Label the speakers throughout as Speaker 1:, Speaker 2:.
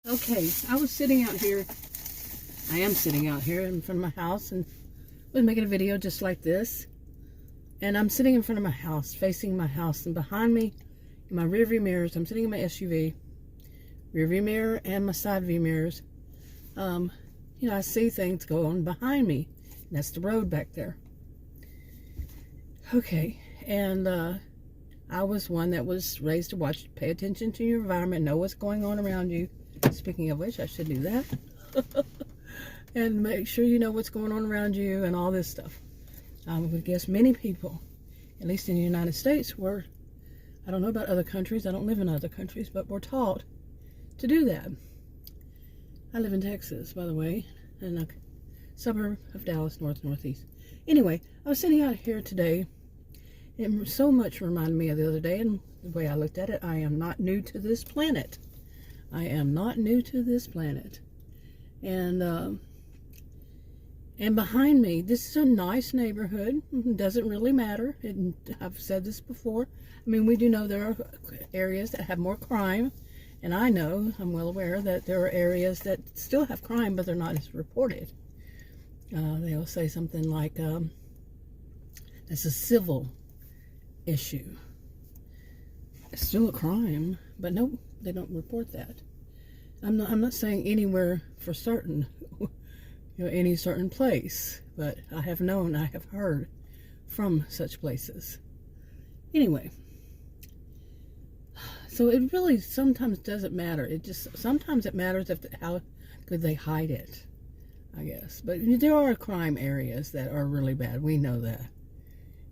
Speaker 1: Okay, I was sitting out here. I am sitting out here in front of my house and was making a video just like this. And I'm sitting in front of my house, facing my house, and behind me, in my rear view mirrors, I'm sitting in my SUV, rear view mirror and my side view mirrors. I see things go on behind me. And that's the road back there. Okay, and I was one that was raised to watch, pay attention to your environment, know what's going on around you. Speaking of which, I should do that. And make sure you know what's going on around you and all this stuff. I would guess many people, at least in the United States, I don't know about other countries, I don't live in other countries, but we're taught to do that. I live in Texas, by the way, in a suburb of Dallas, northeast. Anyway, I was sitting out here today. It so much reminded me of the other day, and the way I looked at it, I am not new to this planet. I am not new to this planet. And behind me, this is a nice neighborhood. It doesn't really matter. I've said this before. I mean, we do know there are areas that have more crime. And I'm well aware that there are areas that still have crime, but they're not as reported. They'll say something like, it's a civil issue. It's still a crime, but no, they don't report that. I'm not saying anywhere for certain, any certain place, but I have heard from such places. Anyway, so it really sometimes doesn't matter. Sometimes it matters how good they hide it, I guess. But there are crime areas that are really bad. We know that.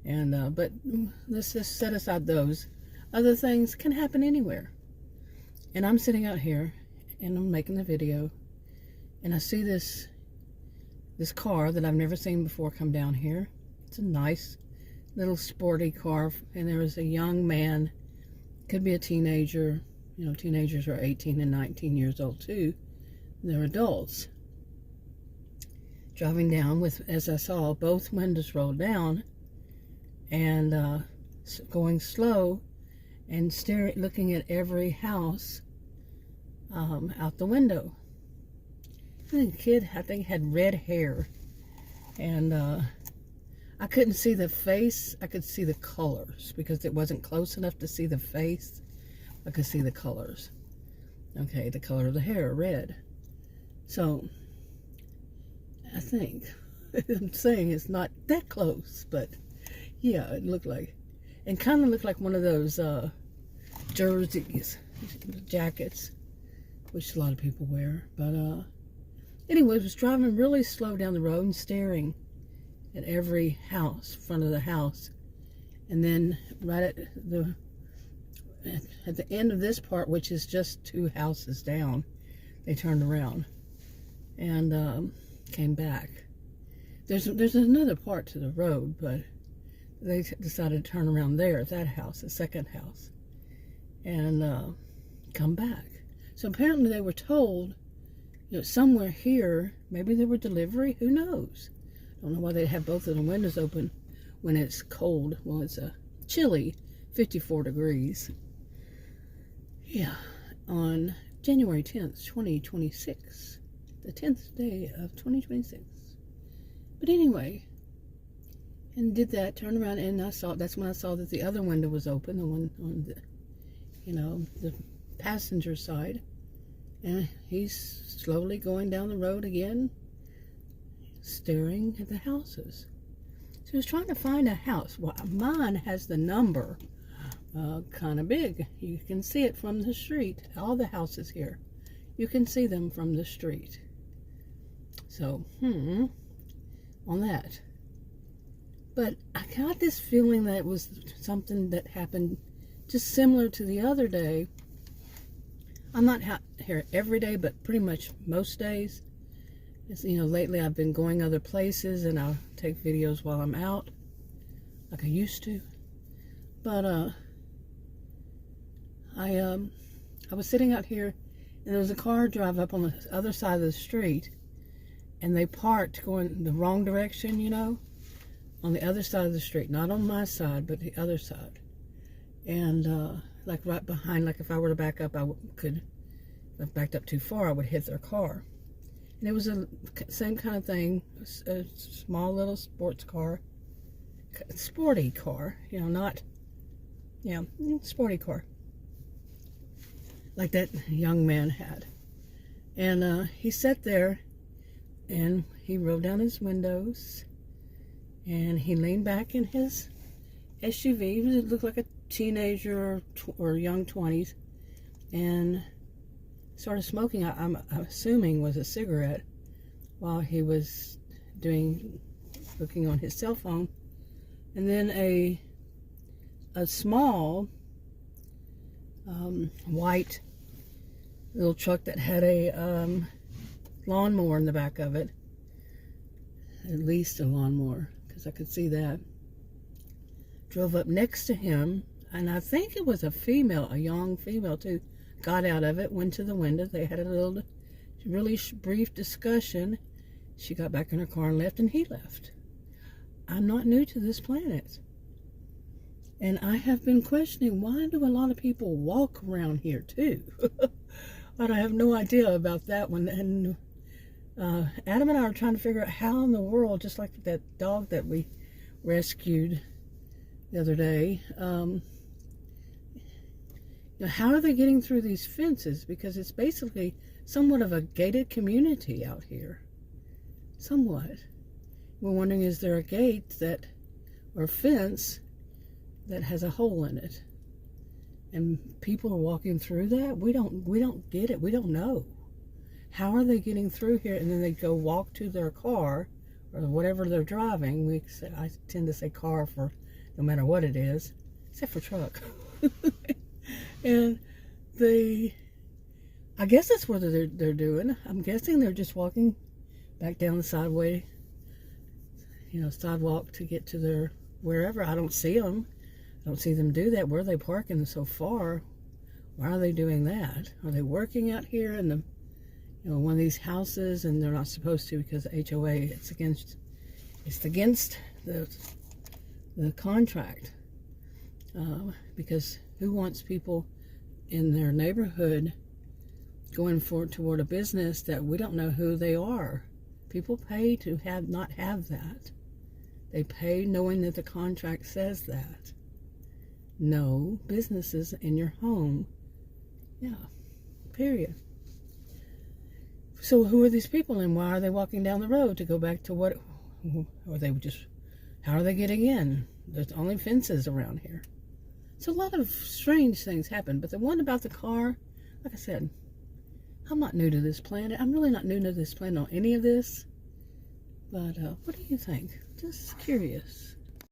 Speaker 1: And but let's just set aside those. Other things can happen anywhere. And I'm sitting out here and I'm making the video, and I see this car that I've never seen before come down here. It's a nice little sporty car, and there is a young man, could be a teenager. Teenagers are 18 and 19 years old too. They're adults. Driving down with, as I saw, both windows rolled down, and going slow and looking at every house out the window. The kid, I think, had red hair, and I couldn't see the face. I could see the colors because it wasn't close enough to see the face. I could see the colors. Okay, the color of the hair, red. So I think I'm saying it's not that close, but yeah, it looked like, and kind of looked like one of those jerseys, jackets, which a lot of people wear. But anyway, was driving really slow down the road and staring at every house, front of the house. And then right at the end of this part, which is just 2 houses down, they turned around and came back. There's another part to the road, but they decided to turn around there at that house, the second house, and come back. So apparently they were told, somewhere here, maybe they were delivery, who knows? I don't know why they have both of the windows open when it's cold. Well, it's a chilly 54 degrees. Yeah, on January 10th, 2026, the 10th day of 2026. But anyway, and did that, turned around, and that's when I saw that the other window was open, the one on the passenger side. And he's slowly going down the road again, staring at the houses. So he's trying to find a house. Well, mine has the number kind of big. You can see it from the street. All the houses here, you can see them from the street. So, on that. But I got this feeling that it was something that happened just similar to the other day. I'm not here every day, but pretty much most days. Lately I've been going other places, and I'll take videos while I'm out, like I used to. But I was sitting out here, and there was a car drive up on the other side of the street, and they parked going the wrong direction, on the other side of the street, not on my side, but the other side. And like right behind, like if I were to back up, I could If I backed up too far, I would hit their car. And it was a same kind of thing, a small little sports car, sporty car, you know, not, yeah, sporty car, like that young man had. And he sat there, and he rolled down his windows, and he leaned back in his SUV. It looked like a teenager or young 20s, and started smoking. I'm assuming was a cigarette while he was looking on his cell phone. And then a small white little truck that had a lawnmower in the back of it, at least a lawnmower, because I could see that, drove up next to him. And I think it was a female, a young female too, got out of it, went to the window. They had a little, really brief discussion. She got back in her car and left, and he left. I'm not new to this planet. And I have been questioning, why do a lot of people walk around here too? But I have no idea about that one. And Adam and I are trying to figure out how in the world, just like that dog that we rescued the other day, how are they getting through these fences? Because it's basically somewhat of a gated community out here. Somewhat. We're wondering, is there a gate that, or fence that has a hole in it? And people are walking through that? We don't get it. We don't know. How are they getting through here? And then they go walk to their car or whatever they're driving. I tend to say car for no matter what it is, except for truck. And I guess that's what they're doing. I'm guessing they're just walking back down the sidewalk to get to their wherever. I don't see them. I don't see them do that. Where are they parking so far? Why are they doing that? Are they working out here in one of these houses, and they're not supposed to because HOA, it's against the contract. Because who wants people in their neighborhood going toward a business that we don't know who they are? People pay to not have that. They pay knowing that the contract says that. No businesses in your home. Yeah, period. So who are these people, and why are they walking down the road to go back to what? Or how are they getting in? There's only fences around here. So a lot of strange things happen. But the one about the car, like I said, I'm not new to this planet. I'm really not new to this planet on any of this. But what do you think? Just curious.